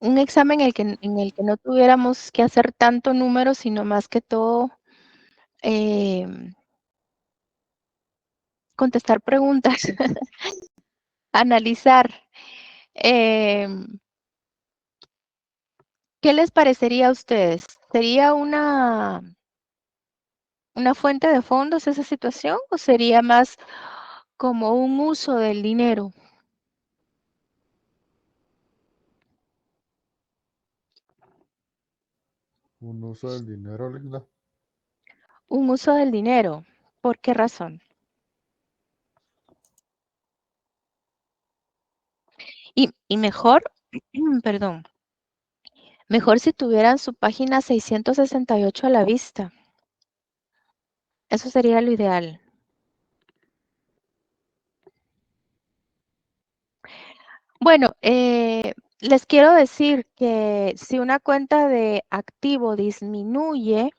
un examen en el que no tuviéramos que hacer tanto número, sino más que todo contestar preguntas, analizar. ¿Qué les parecería a ustedes? ¿Sería una fuente de fondos esa situación o sería más como un uso del dinero? Un uso del dinero, Linda. Un uso del dinero. ¿Por qué razón? Y mejor, perdón, mejor si tuvieran su página 668 a la vista. Eso sería lo ideal. Bueno, les quiero decir que si una cuenta de activo disminuye,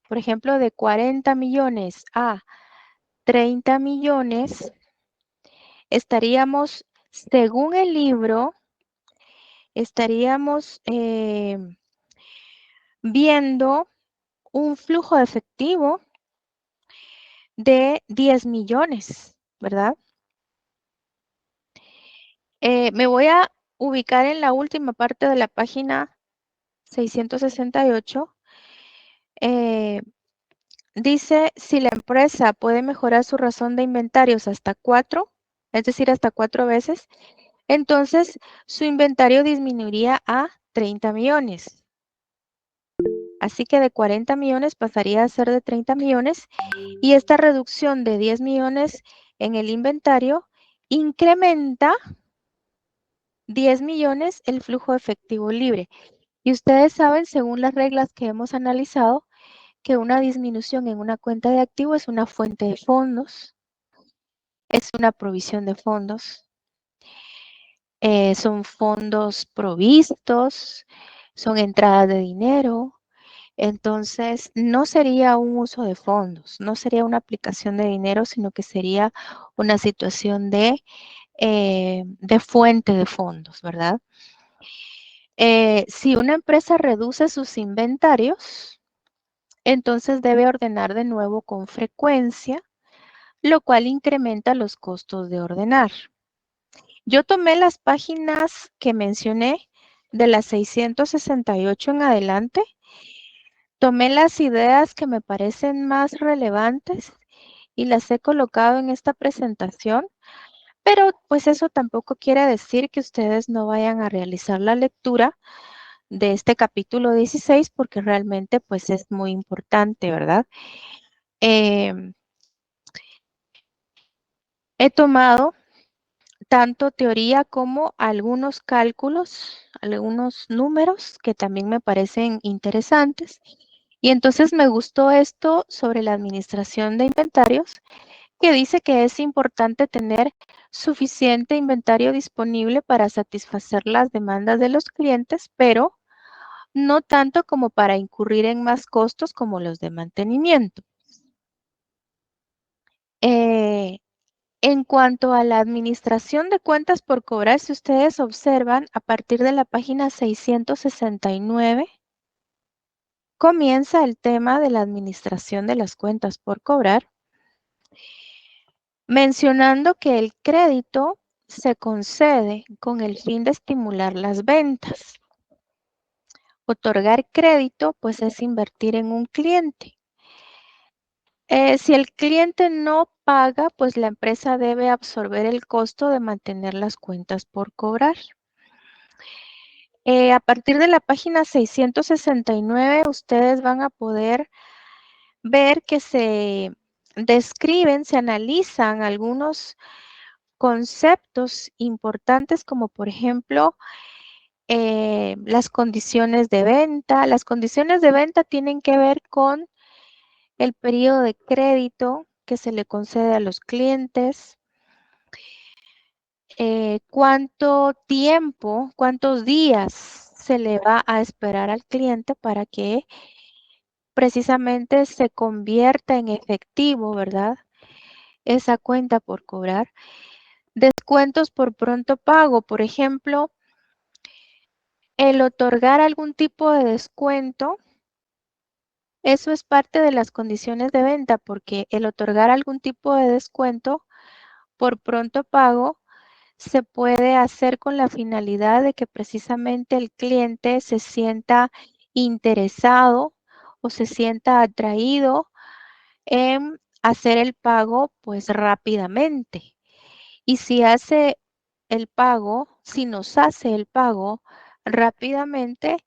por ejemplo, de 40 millones a 30 millones, estaríamos, según el libro, estaríamos viendo un flujo de efectivo de 10 millones, ¿verdad? Me voy a ubicar en la última parte de la página 668. Eh, Dice, si la empresa puede mejorar su razón de inventarios hasta 4, es decir, hasta 4 veces, entonces su inventario disminuiría a 30 millones. Así que de 40 millones pasaría a ser de 30 millones y esta reducción de 10 millones en el inventario incrementa 10 millones el flujo efectivo libre. Y ustedes saben, según las reglas que hemos analizado, que una disminución en una cuenta de activo es una fuente de fondos, es una provisión de fondos, son fondos provistos, son entradas de dinero. Entonces, no sería un uso de fondos, no sería una aplicación de dinero, sino que sería una situación de fuente de fondos, ¿verdad? Si una empresa reduce sus inventarios, entonces debe ordenar de nuevo con frecuencia, lo cual incrementa los costos de ordenar. Yo tomé las páginas que mencioné de las 668 en adelante, tomé las ideas que me parecen más relevantes y las he colocado en esta presentación, pero pues eso tampoco quiere decir que ustedes no vayan a realizar la lectura de este capítulo 16 porque realmente pues es muy importante, ¿verdad? Em, He tomado tanto teoría como algunos cálculos, algunos números que también me parecen interesantes. Y entonces me gustó esto sobre la administración de inventarios, que dice que es importante tener suficiente inventario disponible para satisfacer las demandas de los clientes, pero no tanto como para incurrir en más costos como los de mantenimiento. Eh, En cuanto a la administración de cuentas por cobrar, si ustedes observan, a partir de la página 669, comienza el tema de la administración de las cuentas por cobrar, mencionando que el crédito se concede con el fin de estimular las ventas. Otorgar crédito, pues es invertir en un cliente. Si el cliente no paga, pues la empresa debe absorber el costo de mantener las cuentas por cobrar. A partir de la página 669, ustedes van a poder ver que se describen, se analizan algunos conceptos importantes como por ejemplo las condiciones de venta. Las condiciones de venta tienen que ver con el periodo de crédito que se le concede a los clientes, cuánto tiempo, cuántos días se le va a esperar al cliente para que precisamente se convierta en efectivo, ¿verdad? Esa cuenta por cobrar. Descuentos por pronto pago, por ejemplo, el otorgar algún tipo de descuento, eso es parte de las condiciones de venta, porque el otorgar algún tipo de descuento por pronto pago se puede hacer con la finalidad de que precisamente el cliente se sienta interesado o se sienta atraído en hacer el pago pues rápidamente. Y si hace el pago, si nos hace el pago rápidamente,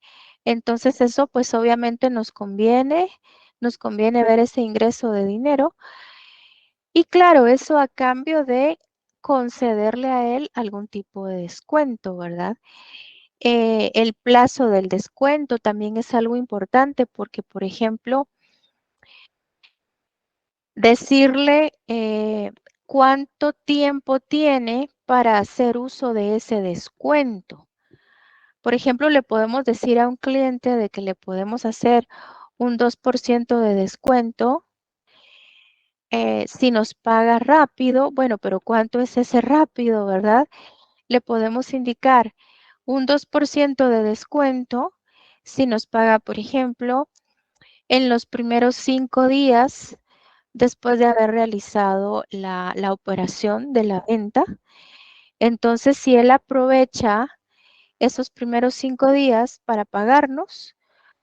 entonces eso pues obviamente nos conviene ver ese ingreso de dinero. Y claro, eso a cambio de concederle a él algún tipo de descuento, ¿verdad? El plazo del descuento también es algo importante porque, por ejemplo, decirle cuánto tiempo tiene para hacer uso de ese descuento. Por ejemplo, le podemos decir a un cliente de que le podemos hacer un 2% de descuento si nos paga rápido. Bueno, pero ¿cuánto es ese rápido, verdad? Le podemos indicar un 2% de descuento si nos paga, por ejemplo, en los primeros 5 días después de haber realizado la operación de la venta. Entonces, si él aprovecha esos primeros 5 días para pagarnos,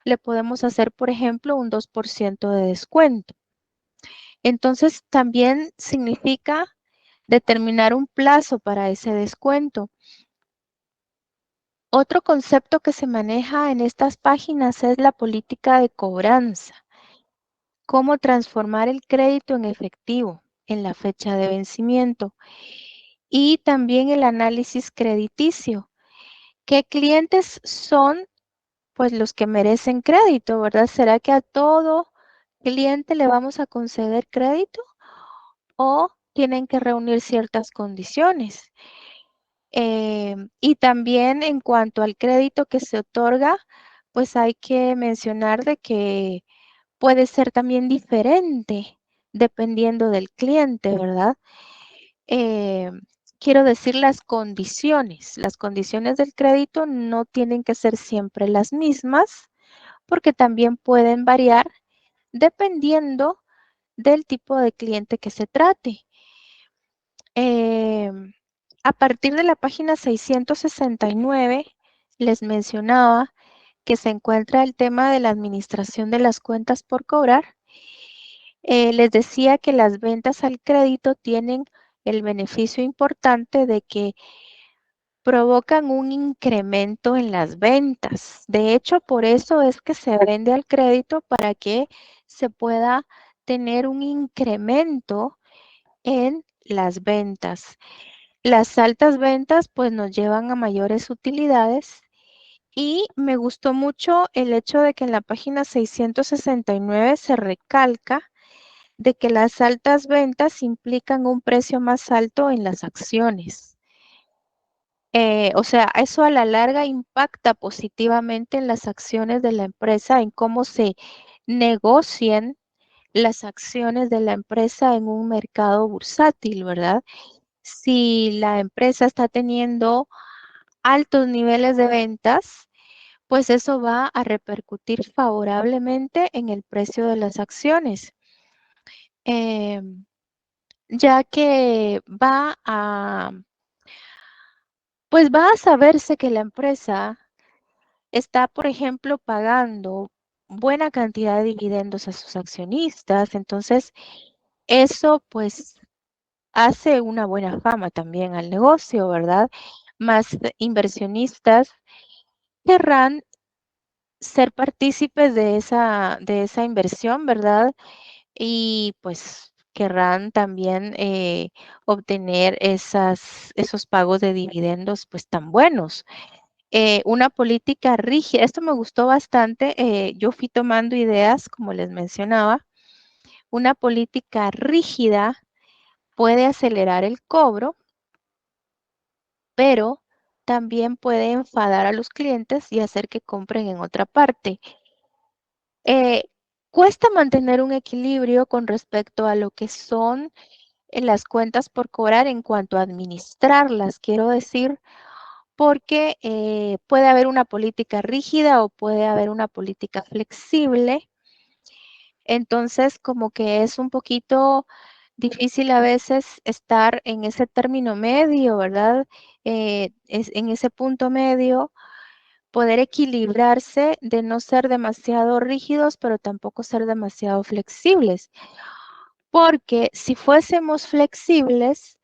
le podemos hacer, por ejemplo, un 2% de descuento. Entonces, también significa determinar un plazo para ese descuento. Otro concepto que se maneja en estas páginas es la política de cobranza. Cómo transformar el crédito en efectivo en la fecha de vencimiento. Y también el análisis crediticio. ¿Qué clientes son pues los que merecen crédito, verdad? ¿Será que a todo cliente le vamos a conceder crédito o tienen que reunir ciertas condiciones? Y también en cuanto al crédito que se otorga, pues hay que mencionar de que puede ser también diferente dependiendo del cliente, ¿verdad? Eh, quiero decir las condiciones. Las condiciones del crédito no tienen que ser siempre las mismas porque también pueden variar dependiendo del tipo de cliente que se trate. A partir de la página 669, les mencionaba que se encuentra el tema de la administración de las cuentas por cobrar. Les decía que las ventas al crédito tienen el beneficio importante de que provocan un incremento en las ventas. De hecho, por eso es que se vende al crédito para que se pueda tener un incremento en las ventas. Las altas ventas pues nos llevan a mayores utilidades y me gustó mucho el hecho de que en la página 669 se recalca de que las altas ventas implican un precio más alto en las acciones. O sea, eso a la larga impacta positivamente en las acciones de la empresa, en cómo se negocian las acciones de la empresa en un mercado bursátil, ¿verdad? Si la empresa está teniendo altos niveles de ventas, pues eso va a repercutir favorablemente en el precio de las acciones, ya que pues va a saberse que la empresa está, por ejemplo, pagando buena cantidad de dividendos a sus accionistas, entonces eso pues hace una buena fama también al negocio, ¿verdad? Más inversionistas querrán ser partícipes de esa inversión, ¿verdad? Y pues querrán también obtener esos pagos de dividendos pues tan buenos. Una política rígida, esto me gustó bastante, yo fui tomando ideas, como les mencionaba, una política rígida puede acelerar el cobro, pero también puede enfadar a los clientes y hacer que compren en otra parte. Eh, cuesta mantener un equilibrio con respecto a lo que son las cuentas por cobrar en cuanto a administrarlas, quiero decir, porque puede haber una política rígida o puede haber una política flexible. Entonces, como que es un poquito difícil a veces estar en ese término medio, ¿verdad? En ese punto medio, poder equilibrarse de no ser demasiado rígidos, pero tampoco ser demasiado flexibles. Porque si fuésemos flexibles,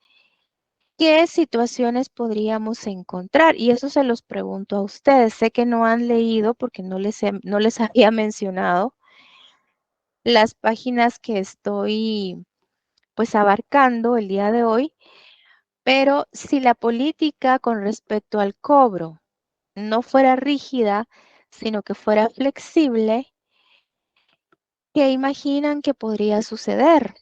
¿qué situaciones podríamos encontrar? Y eso se los pregunto a ustedes. Sé que no han leído porque no les había mencionado las páginas que estoy pues abarcando el día de hoy, pero si la política con respecto al cobro no fuera rígida, sino que fuera flexible, ¿qué imaginan que podría suceder?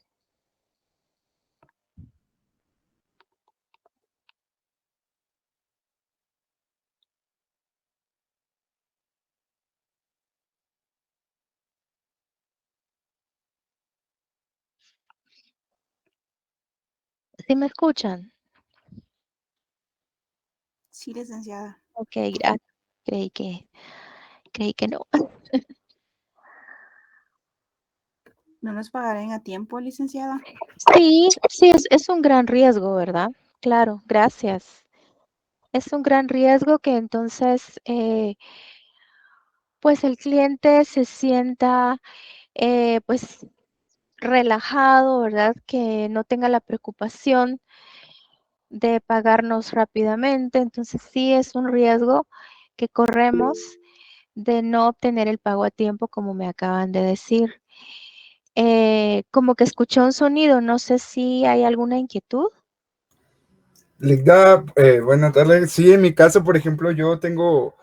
¿Sí me escuchan? Sí, licenciada. Ok, gracias. Creí que no. ¿No nos pagarán a tiempo, licenciada? Sí, sí, es un gran riesgo, ¿verdad? Claro, gracias. Es un gran riesgo que entonces, pues el cliente se sienta, pues relajado, ¿verdad? Que no tenga la preocupación de pagarnos rápidamente. Entonces sí es un riesgo que corremos de no obtener el pago a tiempo, como me acaban de decir. Como que escuché un sonido, no sé si hay alguna inquietud. Ligda, buenas tardes. Sí, en mi caso, por ejemplo, yo tengo,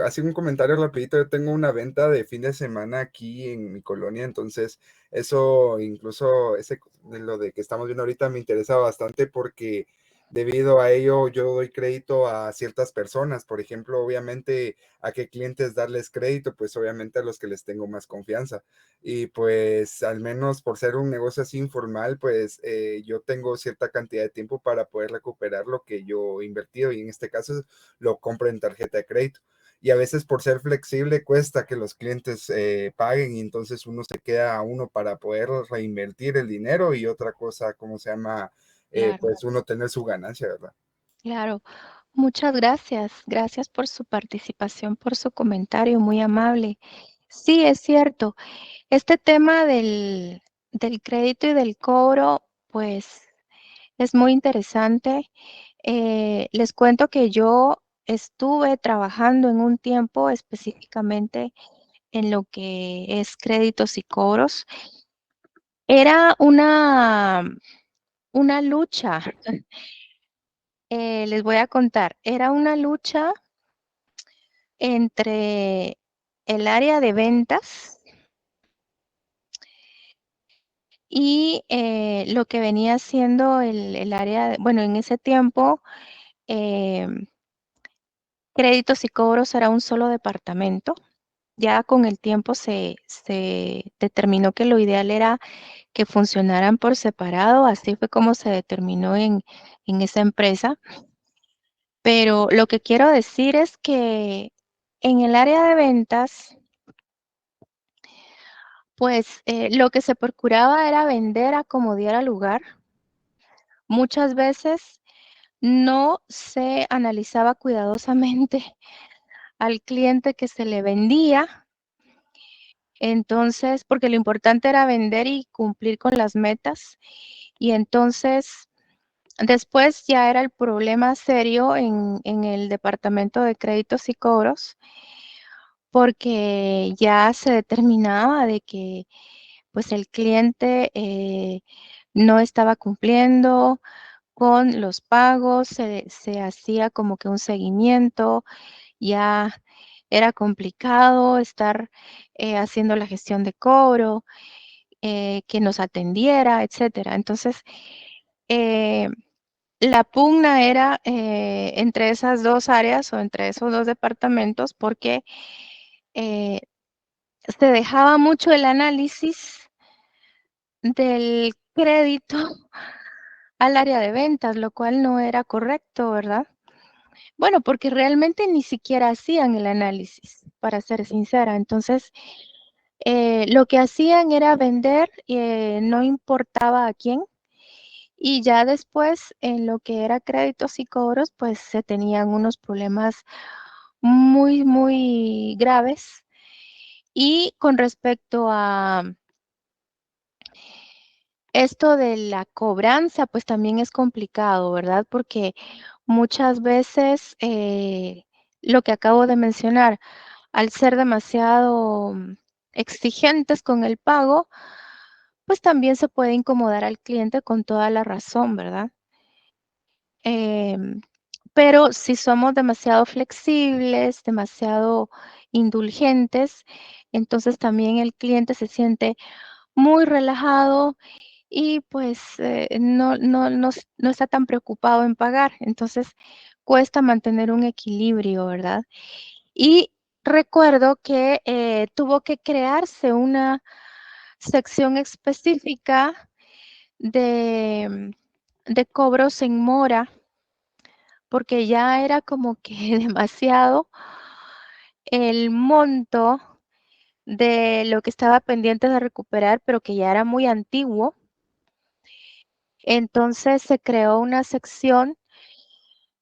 así un comentario rapidito, yo tengo una venta de fin de semana aquí en mi colonia, entonces eso, incluso de lo de que estamos viendo ahorita me interesa bastante porque debido a ello yo doy crédito a ciertas personas, por ejemplo, obviamente a qué clientes darles crédito, pues obviamente a los que les tengo más confianza. Y pues al menos por ser un negocio así informal, pues yo tengo cierta cantidad de tiempo para poder recuperar lo que yo he invertido y en este caso lo compro en tarjeta de crédito. Y a veces por ser flexible cuesta que los clientes paguen y entonces uno se queda a uno para poder reinvertir el dinero y otra cosa, ¿cómo se llama? Claro, Pues uno tener su ganancia, ¿verdad? claro. Muchas gracias. Gracias por su participación, por su comentario, muy amable. Sí, es cierto. Este tema del crédito y del cobro, pues es muy interesante. Les cuento que yo estuve trabajando en un tiempo específicamente en lo que es créditos y cobros. Era una lucha, les voy a contar, era una lucha entre el área de ventas y lo que venía siendo el área, bueno, en ese tiempo, créditos y cobros era un solo departamento. Ya con el tiempo se determinó que lo ideal era que funcionaran por separado, así fue como se determinó en esa empresa. Pero lo que quiero decir es que en el área de ventas, pues lo que se procuraba era vender a como diera lugar. Muchas veces no se analizaba cuidadosamente al cliente que se le vendía. Entonces, porque lo importante era vender y cumplir con las metas. Y entonces, después ya era el problema serio en el departamento de créditos y cobros, porque ya se determinaba de que pues el cliente no estaba cumpliendo con los pagos, se hacía como que un seguimiento, ya era complicado estar haciendo la gestión de cobro, que nos atendiera, etcétera. Entonces, eh, la pugna era entre esas dos áreas o entre esos dos departamentos porque eh, se dejaba mucho el análisis del crédito al área de ventas, lo cual no era correcto, ¿verdad? Bueno, porque realmente ni siquiera hacían el análisis, para ser sincera. Entonces, lo que hacían era vender, no importaba a quién, y ya después en lo que era créditos y cobros, pues se tenían unos problemas muy, muy graves. Y con respecto a esto de la cobranza, pues también es complicado, ¿verdad? Porque muchas veces lo que acabo de mencionar, al ser demasiado exigentes con el pago, pues también se puede incomodar al cliente con toda la razón, ¿verdad? Em, pero si somos demasiado flexibles, demasiado indulgentes, entonces también el cliente se siente muy relajado y pues no está tan preocupado en pagar. Entonces cuesta mantener un equilibrio, ¿verdad? Y recuerdo que tuvo que crearse una sección específica de, de cobros en mora, porque ya era como que demasiado el monto de lo que estaba pendiente de recuperar, pero que ya era muy antiguo. Entonces se creó una sección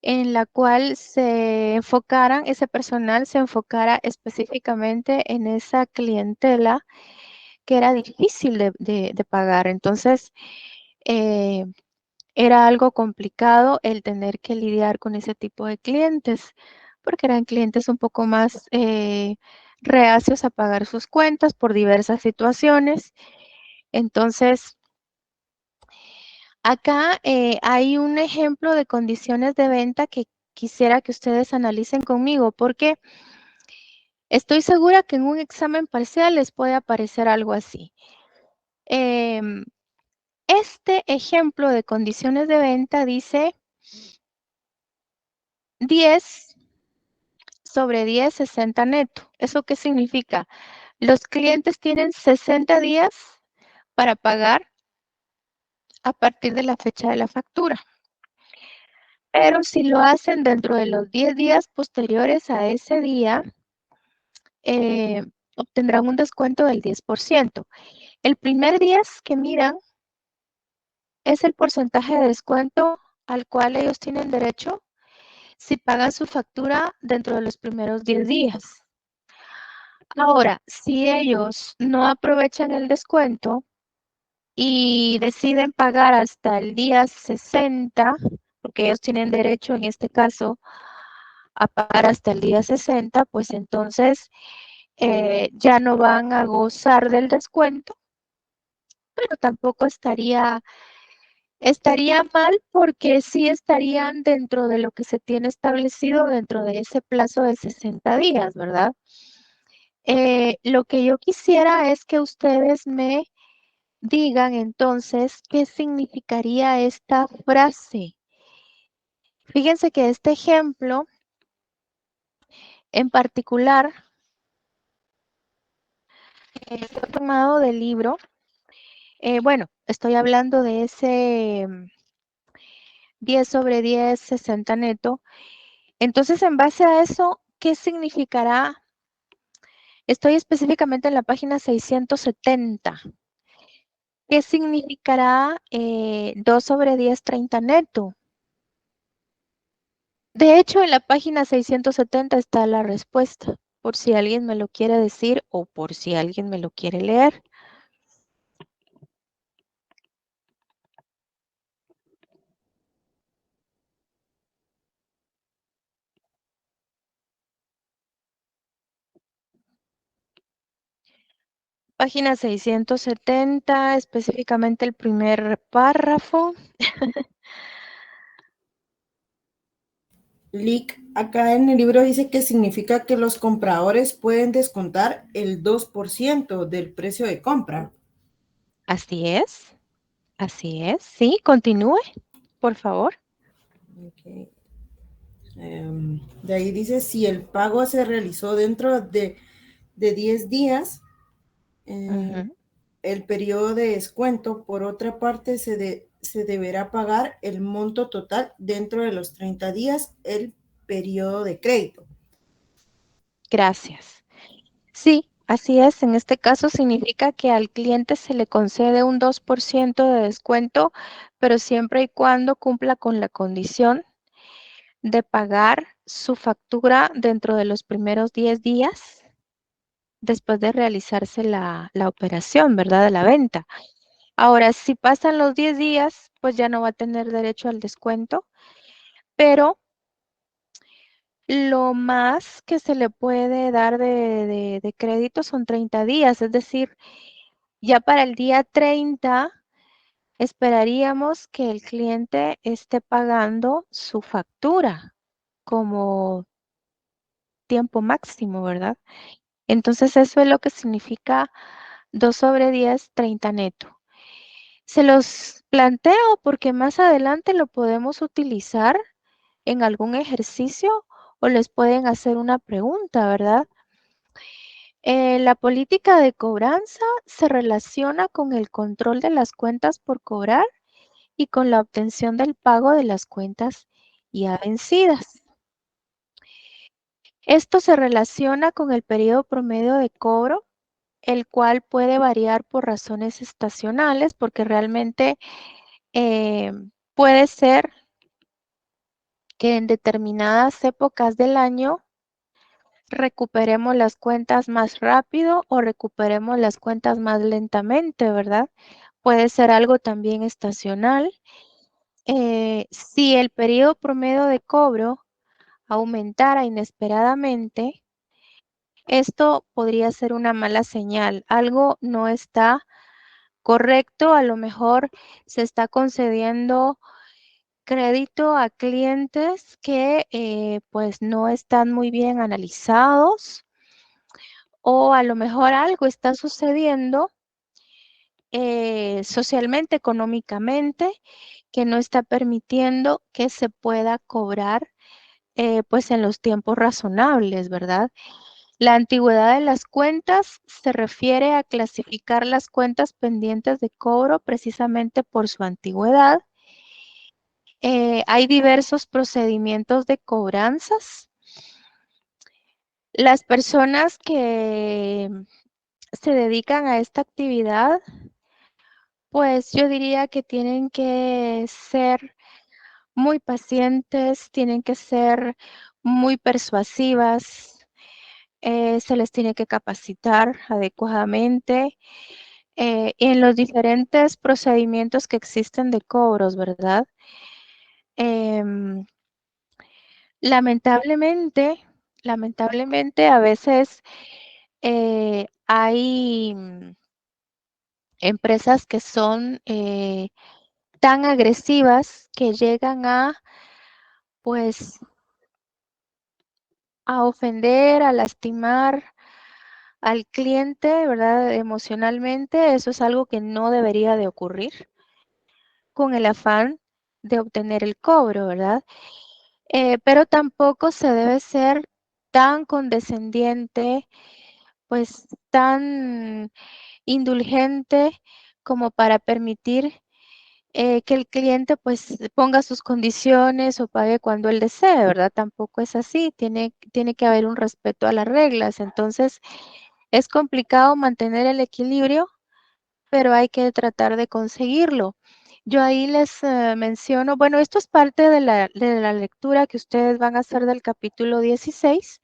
en la cual ese personal se enfocara específicamente en esa clientela que era difícil de pagar. Entonces, eh, era algo complicado el tener que lidiar con ese tipo de clientes, porque eran clientes un poco más reacios a pagar sus cuentas por diversas situaciones. Entonces, acá hay un ejemplo de condiciones de venta que quisiera que ustedes analicen conmigo, porque estoy segura que en un examen parcial les puede aparecer algo así. Este ejemplo de condiciones de venta dice 10 sobre 10, 60 neto. ¿Eso qué significa? Los clientes tienen 60 días para pagar a partir de la fecha de la factura. Pero si lo hacen dentro de los 10 días posteriores a ese día, obtendrán un descuento del 10%. El primer 10 que miran es el porcentaje de descuento al cual ellos tienen derecho si pagan su factura dentro de los primeros 10 días. Ahora, si ellos no aprovechan el descuento y deciden pagar hasta el día 60, porque ellos tienen derecho en este caso a pagar hasta el día 60, pues entonces ya no van a gozar del descuento, pero tampoco estaría mal porque sí estarían dentro de lo que se tiene establecido dentro de ese plazo de 60 días, ¿verdad? Lo que yo quisiera es que ustedes me digan entonces qué significaría esta frase. Fíjense que este ejemplo en particular fue tomado del libro. Bueno, estoy hablando de ese 10 sobre 10, 60 neto. Entonces, en base a eso, ¿qué significará? Estoy específicamente en la página 670. ¿Qué significará 2 sobre 10, 30 neto? De hecho, en la página 670 está la respuesta, por si alguien me lo quiere decir o por si alguien me lo quiere leer. Página 670, específicamente el primer párrafo. Lick, acá en el libro dice que significa que los compradores pueden descontar el 2% del precio de compra. Así es, sí, continúe, por favor. Okay. De ahí dice, si el pago se realizó dentro de 10 días, el periodo de descuento, por otra parte, se deberá pagar el monto total dentro de los 30 días. El periodo de crédito. Gracias. Sí, así es. En este caso significa que al cliente se le concede un 2% de descuento, pero siempre y cuando cumpla con la condición de pagar su factura dentro de los primeros 10 días después de realizarse la operación, ¿verdad? De la venta. Ahora, si pasan los 10 días, pues ya no va a tener derecho al descuento, pero lo más que se le puede dar de crédito son 30 días, es decir, ya para el día 30 esperaríamos que el cliente esté pagando su factura como tiempo máximo, ¿verdad? Entonces eso es lo que significa 2/10, 30 neto. Se los planteo porque más adelante lo podemos utilizar en algún ejercicio o les pueden hacer una pregunta, ¿verdad? La política de cobranza se relaciona con el control de las cuentas por cobrar y con la obtención del pago de las cuentas ya vencidas. Esto se relaciona con el periodo promedio de cobro, el cual puede variar por razones estacionales, porque realmente puede ser que en determinadas épocas del año recuperemos las cuentas más rápido o recuperemos las cuentas más lentamente, ¿verdad? Puede ser algo también estacional. Si el periodo promedio de cobro aumentara inesperadamente, esto podría ser una mala señal. Algo no está correcto, a lo mejor se está concediendo crédito a clientes que pues no están muy bien analizados o a lo mejor algo está sucediendo socialmente, económicamente, que no está permitiendo que se pueda cobrar pues en los tiempos razonables, ¿verdad? La antigüedad de las cuentas se refiere a clasificar las cuentas pendientes de cobro precisamente por su antigüedad. Hay diversos procedimientos de cobranzas. Las personas que se dedican a esta actividad, pues yo diría que tienen que ser muy pacientes, tienen que ser muy persuasivas, se les tiene que capacitar adecuadamente en los diferentes procedimientos que existen de cobros, ¿verdad? Lamentablemente, a veces hay empresas que son tan agresivas que llegan pues, a ofender, a lastimar al cliente, ¿verdad? Emocionalmente, eso es algo que no debería de ocurrir con el afán de obtener el cobro, ¿verdad? Pero tampoco se debe ser tan condescendiente, pues tan indulgente como para permitir que el cliente pues ponga sus condiciones o pague cuando él desee, ¿verdad? Tampoco es así, tiene que haber un respeto a las reglas. Entonces, es complicado mantener el equilibrio, pero hay que tratar de conseguirlo. Yo ahí les menciono, bueno, esto es parte de la lectura que ustedes van a hacer del capítulo 16,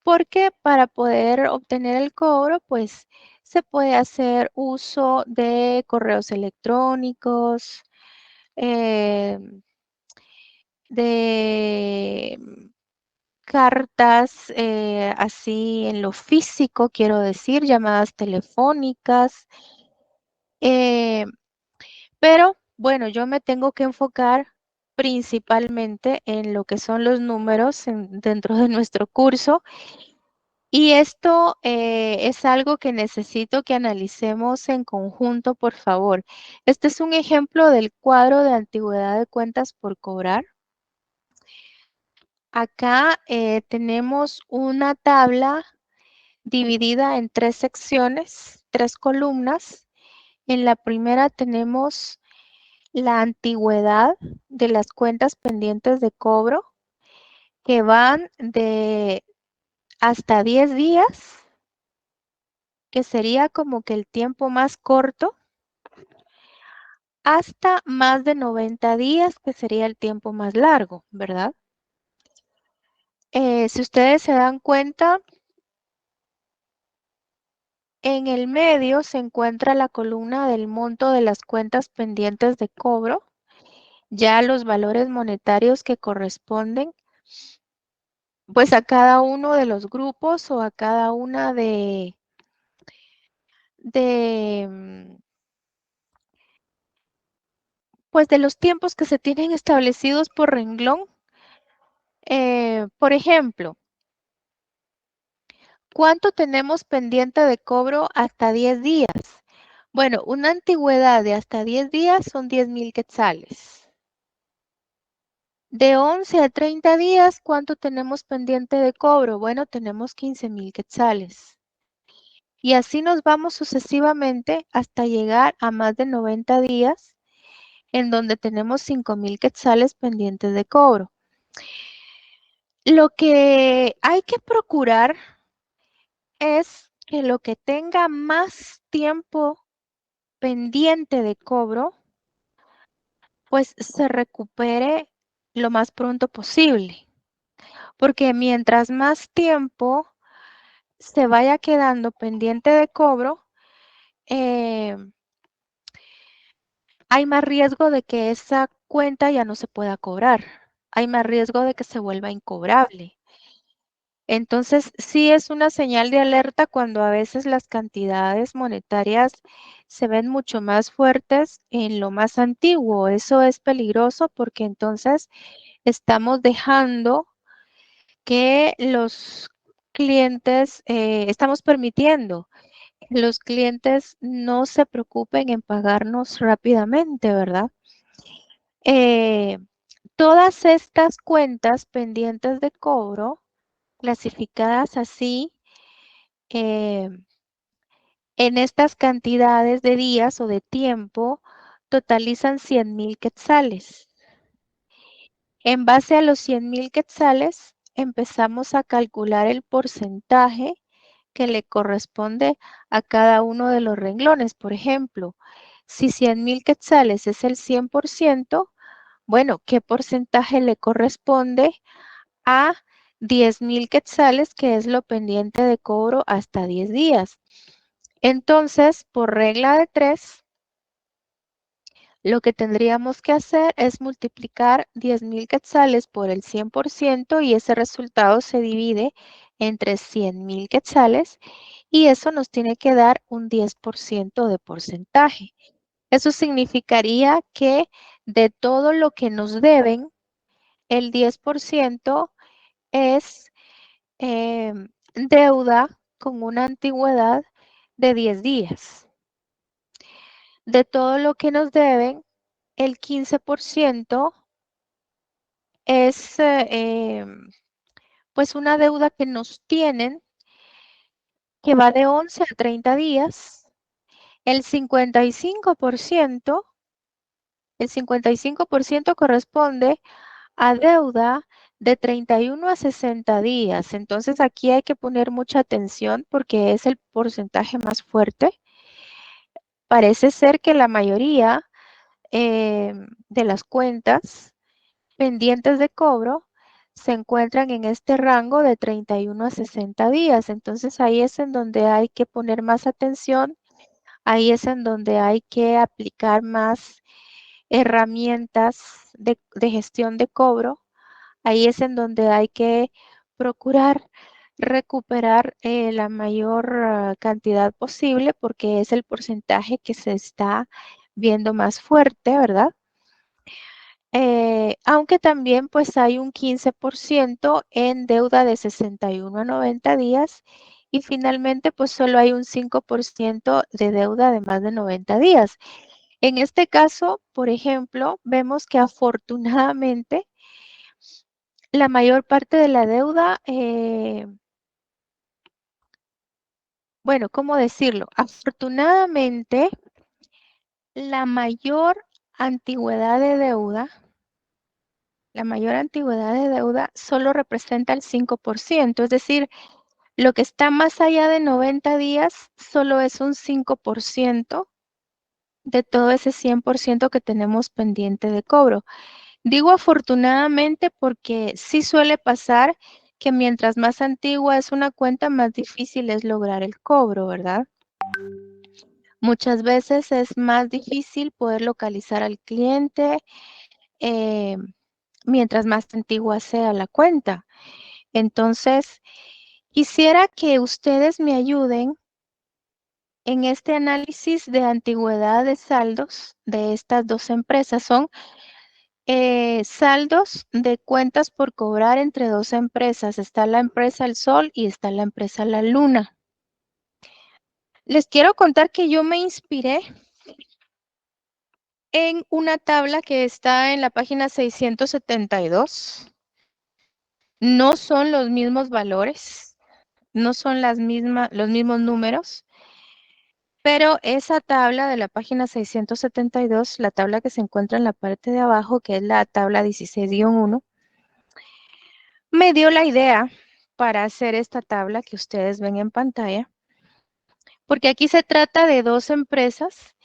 porque para poder obtener el cobro, pues se puede hacer uso de correos electrónicos, de cartas así en lo físico, quiero decir, llamadas telefónicas. Pero bueno, yo me tengo que enfocar principalmente en lo que son los números dentro de nuestro curso. Y esto es algo que necesito que analicemos en conjunto, por favor. Este es un ejemplo del cuadro de antigüedad de cuentas por cobrar. Acá tenemos una tabla dividida en 3 secciones, 3 columnas. En la primera tenemos la antigüedad de las cuentas pendientes de cobro. que van de hasta 10 días, que sería como que el tiempo más corto, hasta más de 90 días, que sería el tiempo más largo, ¿verdad? Si ustedes se dan cuenta, en el medio se encuentra la columna del monto de las cuentas pendientes de cobro, ya los valores monetarios que corresponden pues a cada uno de los grupos o a cada una de pues de los tiempos que se tienen establecidos por renglón. Por ejemplo, ¿cuánto tenemos pendiente de cobro hasta 10 días? Bueno, una antigüedad de hasta 10 días son 10,000 quetzales. De 11 a 30 días, ¿cuánto tenemos pendiente de cobro? Bueno, tenemos 15,000 quetzales. Y así nos vamos sucesivamente hasta llegar a más de 90 días, en donde tenemos 5,000 quetzales pendientes de cobro. Lo que hay que procurar es que lo que tenga más tiempo pendiente de cobro, pues se recupere lo más pronto posible. Porque mientras más tiempo se vaya quedando pendiente de cobro, eh, hay más riesgo de que esa cuenta ya no se pueda cobrar. Hay más riesgo de que se vuelva incobrable. Entonces, sí es una señal de alerta cuando a veces las cantidades monetarias se ven mucho más fuertes en lo más antiguo. Eso es peligroso porque entonces estamos dejando que los clientes, estamos permitiendo que los clientes no se preocupen en pagarnos rápidamente, ¿verdad? Todas estas cuentas pendientes de cobro, clasificadas así, eh, en estas cantidades de días o de tiempo, totalizan 100,000 quetzales. En base a los 100,000 quetzales, empezamos a calcular el porcentaje que le corresponde a cada uno de los renglones. Por ejemplo, si 100,000 quetzales es el 100%, bueno, ¿qué porcentaje le corresponde a 10,000 quetzales, que es lo pendiente de cobro hasta 10 días? Entonces, por regla de 3, lo que tendríamos que hacer es multiplicar 10,000 quetzales por el 100% y ese resultado se divide entre 100,000 quetzales y eso nos tiene que dar un 10% de porcentaje. Eso significaría que de todo lo que nos deben, el 10% es deuda con una antigüedad de 10 días. De todo lo que nos deben, el 15% es pues una deuda que nos tienen que va de 11 a 30 días. El 55%, corresponde a deuda de 31 a 60 días. Entonces aquí hay que poner mucha atención porque es el porcentaje más fuerte. Parece ser que la mayoría de las cuentas pendientes de cobro se encuentran en este rango de 31 a 60 días. Entonces ahí es en donde hay que poner más atención, ahí es en donde hay que aplicar más herramientas de gestión de cobro, ahí es en donde hay que procurar recuperar la mayor cantidad posible porque es el porcentaje que se está viendo más fuerte, ¿verdad? Aunque también pues hay un 15% en deuda de 61 a 90 días y finalmente pues solo hay un 5% de deuda de más de 90 días. En este caso, por ejemplo, vemos que afortunadamente la mayor parte de la deuda, bueno, ¿cómo decirlo? Afortunadamente, la mayor antigüedad de deuda La mayor antigüedad de deuda solo representa el 5%, es decir, lo que está más allá de 90 días solo es un 5% de todo ese 100% que tenemos pendiente de cobro. Digo afortunadamente porque sí suele pasar que mientras más antigua es una cuenta, más difícil es lograr el cobro, ¿verdad? Muchas veces es más difícil poder localizar al cliente eh, mientras más antigua sea la cuenta. Entonces, quisiera que ustedes me ayuden en este análisis de antigüedad de saldos de estas dos empresas. Son saldos de cuentas por cobrar entre dos empresas. Está la empresa El Sol y está la empresa La Luna. Les quiero contar que yo me inspiré en una tabla que está en la página 672. No son los mismos valores, no son los mismos números, pero esa tabla de la página 672, la tabla que se encuentra en la parte de abajo, que es la tabla 16-1, me dio la idea para hacer esta tabla que ustedes ven en pantalla, porque aquí se trata de dos empresas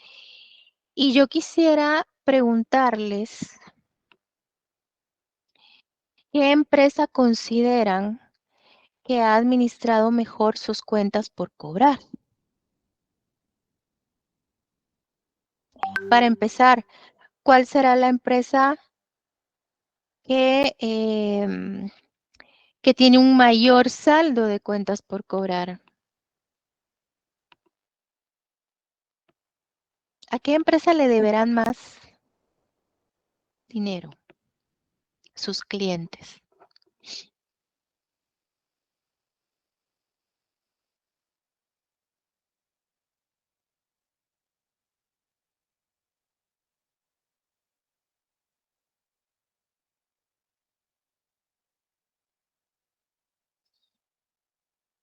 y yo quisiera preguntarles qué empresa consideran que ha administrado mejor sus cuentas por cobrar. Para empezar, ¿cuál será la empresa que, que tiene un mayor saldo de cuentas por cobrar? ¿A qué empresa le deberán más dinero sus clientes?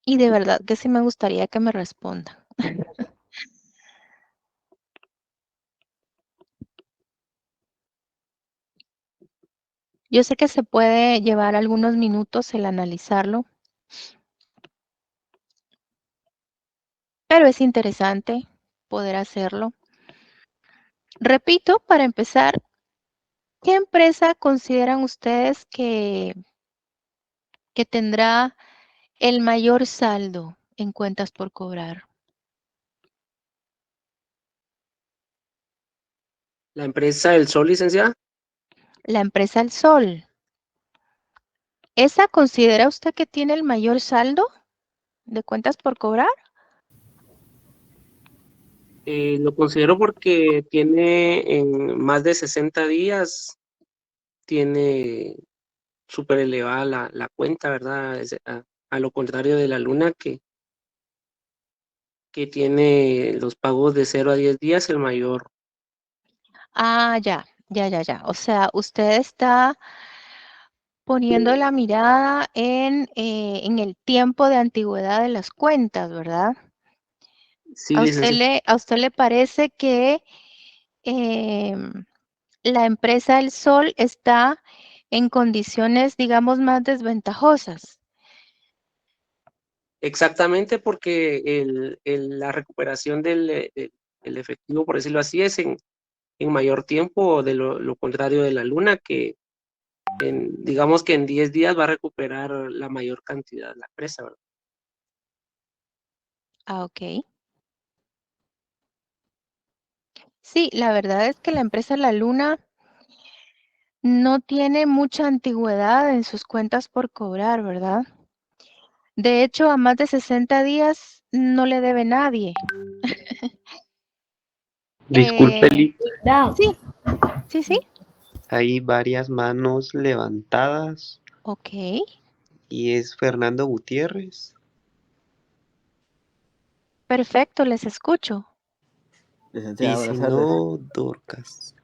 Y de verdad que sí me gustaría que me respondan. Yo sé que se puede llevar algunos minutos el analizarlo, pero es interesante poder hacerlo. Repito, para empezar, ¿qué empresa consideran ustedes que tendrá el mayor saldo en cuentas por cobrar? La empresa El Sol, licenciada. La empresa El Sol. ¿Esa considera usted que tiene el mayor saldo de cuentas por cobrar? Lo considero porque tiene en más de 60 días, tiene súper elevada la cuenta, ¿verdad? A lo contrario de la Luna, que tiene los pagos de 0 a 10 días, el mayor. Ah, ya. O sea, usted está poniendo la mirada en el tiempo de antigüedad de las cuentas, ¿verdad? Sí, licenciada. A usted le parece que em, la empresa El Sol está en condiciones, digamos, más desventajosas? Exactamente, porque la recuperación del efectivo, por decirlo así, es en mayor tiempo de lo contrario de la Luna, que digamos que en 10 días va a recuperar la mayor cantidad la empresa, ¿verdad? Ah, ok. Sí, la verdad es que la empresa La Luna no tiene mucha antigüedad en sus cuentas por cobrar, ¿verdad? De hecho, a más de 60 días no le debe nadie. Disculpe, Eh, sí, sí, hay varias manos levantadas ok. y es Fernando Gutiérrez. Perfecto, les escucho. Y Licenciada, si buenas tardes. no, Dorcas.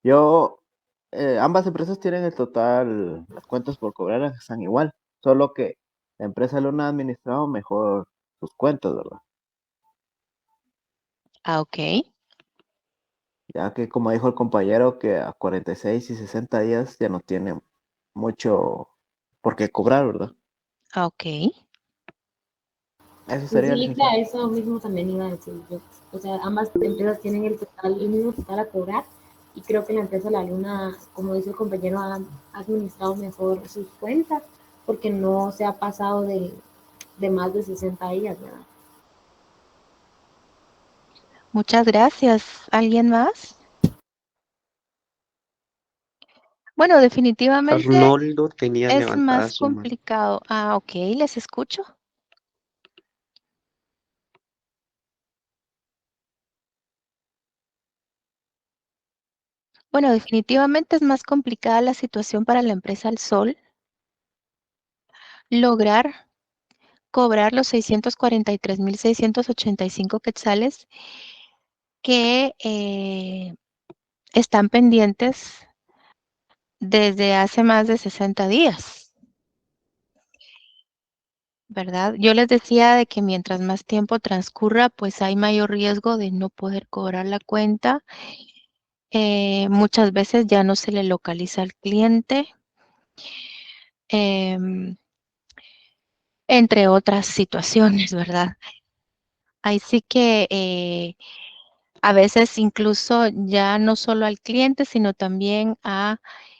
Yo, ambas empresas tienen el total, las cuentas por cobrar están igual, solo que la empresa Luna ha administrado mejor sus cuentas, ¿verdad? Ah, ok. ya que como dijo el compañero, que a 46 y 60 días ya no tiene mucho por qué cobrar, ¿verdad? Ah, ok. Eso Pues sería, sí, licenciado. eso mismo también iba a decir yo. O sea, ambas empresas tienen el mismo total a cobrar y creo que la empresa La Luna, como dice el compañero, ha administrado mejor sus cuentas porque no se ha pasado de más de 60 días, ¿verdad? Muchas gracias. ¿Alguien más? Bueno, definitivamente Arnoldo tenía es levantada más su mano. complicado. Ah, ok, les escucho. Bueno, definitivamente es más complicada la situación para la empresa El Sol lograr cobrar los 643,685 quetzales que están pendientes desde hace más de 60 días, ¿verdad? Yo les decía de que mientras más tiempo transcurra, pues hay mayor riesgo de no poder cobrar la cuenta. Muchas veces ya no se le localiza al cliente, entre otras situaciones, ¿verdad? Ahí sí que a veces incluso ya no solo al cliente, sino también a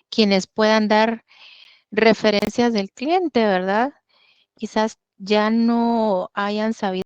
quienes puedan dar referencias del cliente, ¿verdad? Quizás ya no hayan sabido